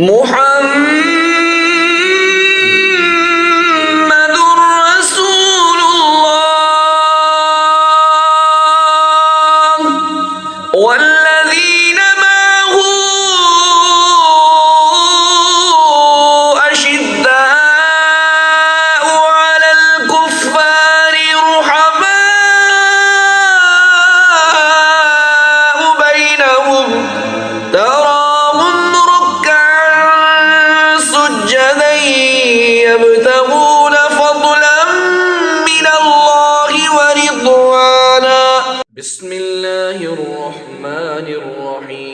محمد رسول الله والذين معه أشداء على الكفار رحماء بينهم تراهم ركعا سجدا يبتغون فضلا من الله ورضوانا. بسم الله الرحمن الرحيم.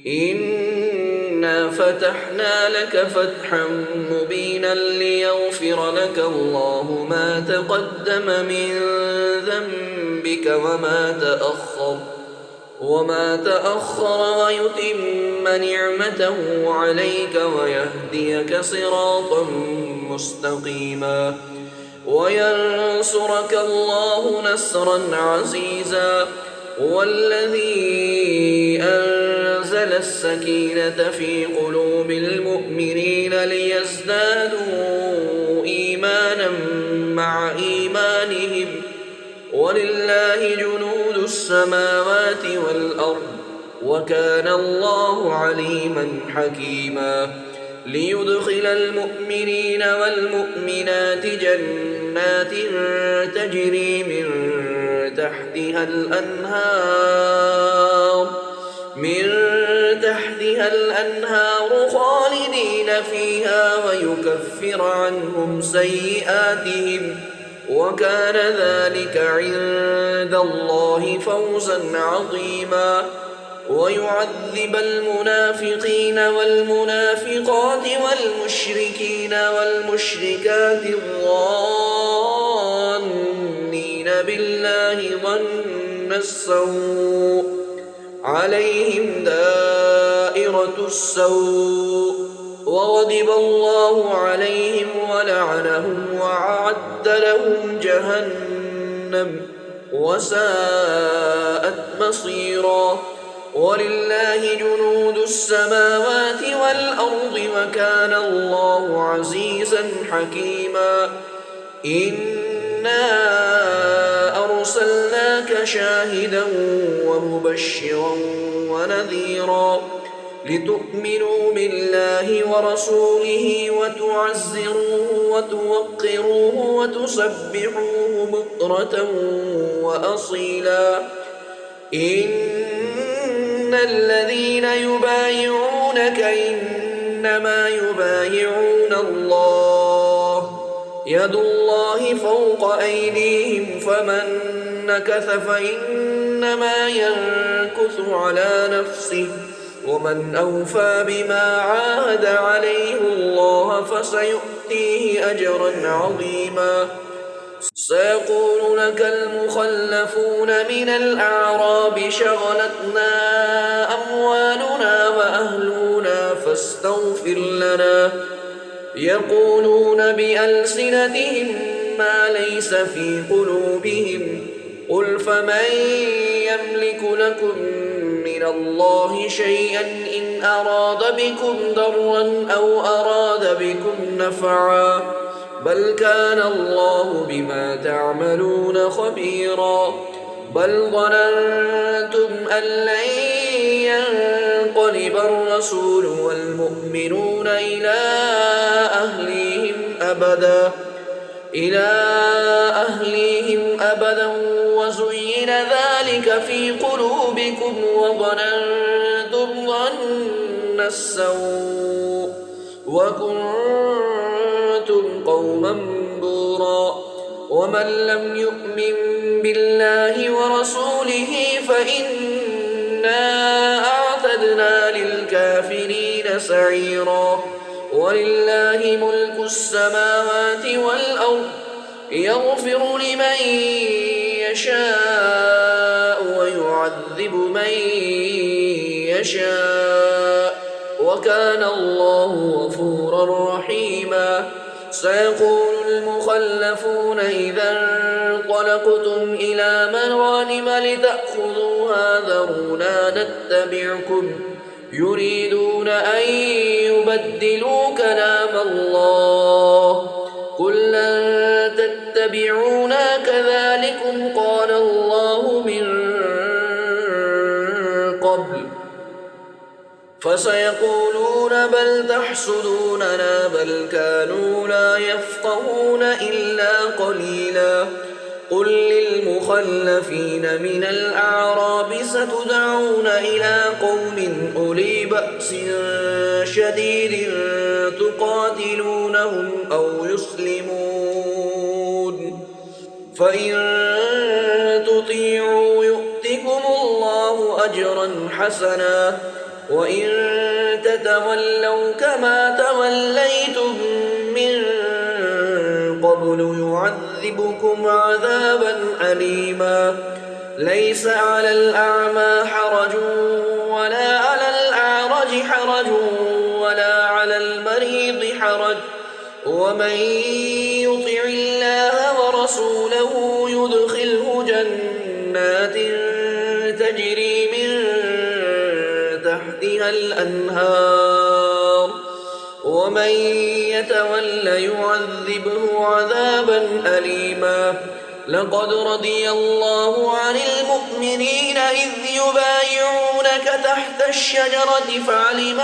إنا فتحنا لك فتحا مبينا ليغفر لك الله ما تقدم من ذنبك وما تأخر ويتم نعمته عليك ويهديك صراطا مستقيما وينصرك الله نصرا عزيزا. هو الذي أنزل السكينة في قلوب المؤمنين ليزدادوا إيمانا مع إيمانهم ولله جنود السماوات والأرض وكان الله عليما حكيما. ليدخل المؤمنين والمؤمنات جنات تجري من تحتها الأنهار خالدين فيها ويكفر عنهم سيئاتهم وكان ذلك عند الله فوزا عظيما. ويعذب المنافقين والمنافقات والمشركين والمشركات الظانين بالله ظن السوء عليهم دائرة السوء وغضب الله عليهم ولعنهم وأعد لهم جهنم وساءت مصيرا. ولله جنود السماوات والأرض وكان الله عزيزا حكيما. إنا أرسلناك شاهدا ومبشرا ونذيرا لتؤمنوا بالله ورسوله وتعزروه وتوقروه وتسبحوه بكرة وأصيلا. إن الذين يبايعونك إنما يبايعون الله يد الله فوق أيديهم فمن نكث فإنما ينكث على نفسه ومن أوفى بما عاهد عليه الله فسيؤتيه أجرا عظيما. سيقول لك المخلفون من الأعراب شغلتنا أموالنا وأهلنا فاستغفر لنا. يقولون بألسنتهم ما ليس في قلوبهم قل فمن يملك لكم من الله شيئا إن أراد بكم ضرا أو أراد بكم نفعا بل كان الله بما تعملون خبيرا. بل ظننتم أن لن ينقلب الرسول والمؤمنون إلى أهليهم أبدا وزين ذلك في قلوبكم وظننتم ظن السوء وكنتم قوما بورا. ومن لم يؤمن بالله ورسوله فإنا أعتدنا للكافرين سعيرا. ولله ملك السماوات والأرض يغفر لمن يشاء ويعذب من يشاء وكان الله غفورا رحيما. سيقول المخلفون إذا انطلقتم إلى مغانم لتأخذوها ذرونا نتبعكم يريدون أن يبدلوا كلام الله قل لن تتبعونا كذلكم قال الله من قبل فسيقولون بل تحسدوننا بل كانوا لا يفقهون إلا قليلا قل للمخلفين من الأعراب ستدعون إلى قوم أولي بأس شديد تقاتلونهم أو يسلمون فإن تطيعوا يؤتكم الله أجرا حسنا وإن تتولوا كما توليتم من قبل يعذبكم عذابا أليما ليس على الأعمى حرج ولا على الأعرج حرج ولا على المريض حرج ومن يطع الله ورسوله يدخله جنات تجري من تحتها الأنهار ومن يتول يعذبه عذابا أليما لقد رضي الله عن المؤمنين إذ يبايعونك تحت الشجرة فعلم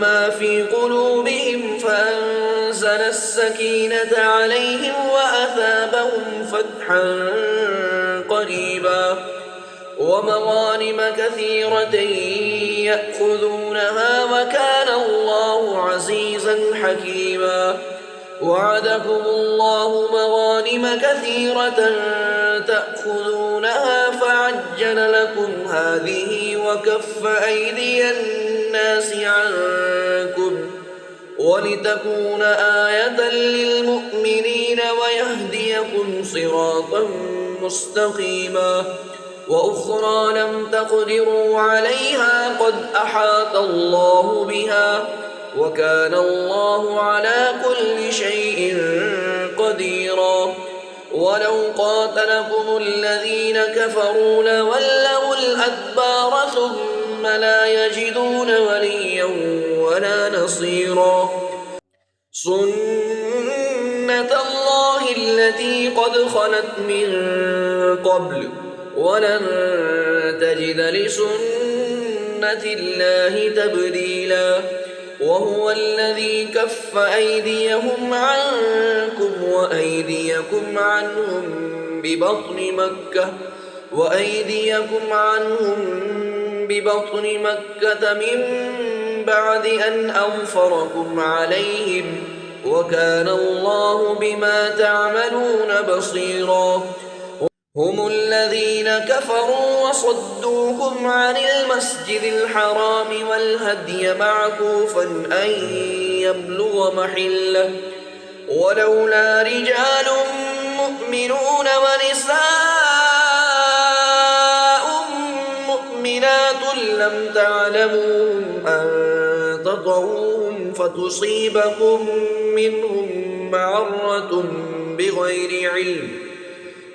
ما في قلوبهم فأنزل السكينة عليهم وأثابهم فتحا قريبا ومغانم كثيرة يأخذونها وكان الله عزيزا حكيما وعدكم الله مغانم كثيرة تأخذونها فعجل لكم هذه وكف أيدي الناس عنكم ولتكون آية للمؤمنين ويهديكم صراطا مستقيما وأخرى لم تقدروا عليها قد أحاط الله بها وكان الله على كل شيء قديرا ولو قاتلكم الذين كفروا لولوا الأدبار ثم لا يجدون وليا ولا نصيرا سنة الله التي قد خلت من قبل ولن تجد لسنة الله تبديلا وهو الذي كف أيديهم عنكم وأيديكم عنهم ببطن مكة من بعد أن أظفركم عليهم وكان الله بما تعملون بصيرا هم الذين كفروا وصدوكم عن المسجد الحرام والهدي معكوفا أن يبلغ محله ولولا رجال مؤمنون ونساء مؤمنات لم تعلموهم أن تطعوهم فتصيبكم منهم معرة بغير علم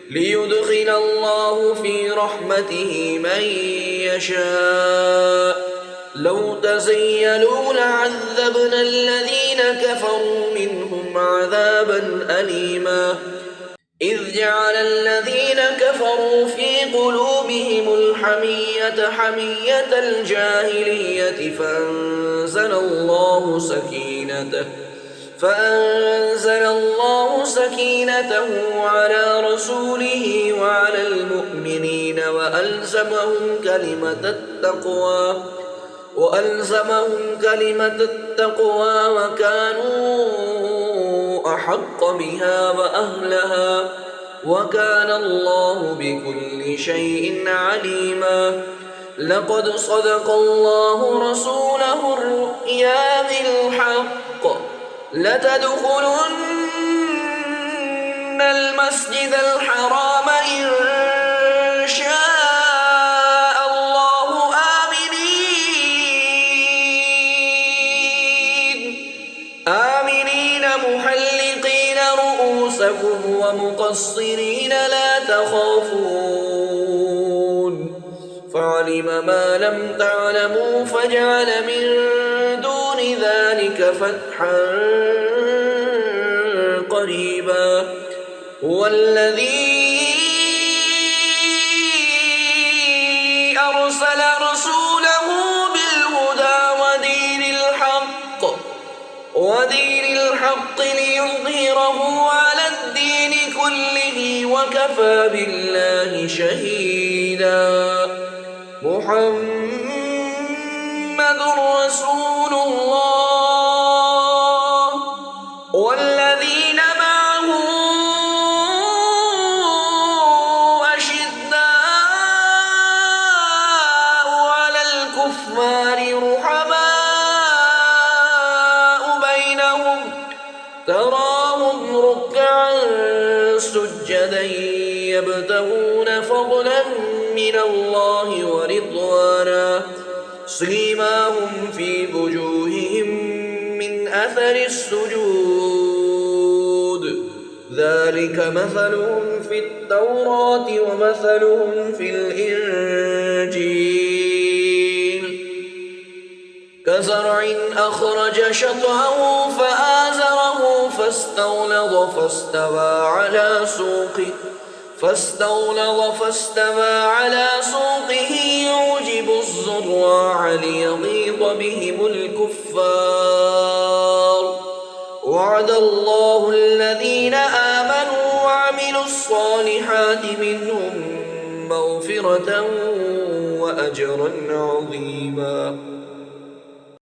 ليدخل الله في رحمته من يشاء لو تزيلوا لعذبنا الذين كفروا منهم عذابا أليما إذ جعل الذين كفروا في قلوبهم الحمية حمية الجاهلية فأنزل الله سكينته على رسوله وعلى المؤمنين وألزمهم كلمة التقوى وكانوا أحق بها وأهلها وكان الله بكل شيء عليما لقد صدق الله رسوله الرؤيا بالحق لتدخلن المسجد الحرام إن شاء الله آمنين مقصرين لا تخافون فعلم ما لم تعلموا فجعل من دون ذلك فتحا قريبا هو الذي أرسل رسوله بالهدى ودين الحق ليظهره على الدين كله وكفى بالله شهيدا محمد رسول الله والذين معه أشداء على الكفار رحماء بينهم تراهم ركعا سجدا يبتغون فضلا من الله ورضوانا سيماهم في وجوههم من أثر السجود ذلك مثلهم في التوراة ومثلهم في الإنجيل كزرع أخرج شطأه فآزره فاستغلظ فاستوى على سوقه يعجب الزراع ليغيظ بهم الكفار وعد الله الذين آمنوا وعملوا الصالحات منهم مغفرة وأجرا عظيما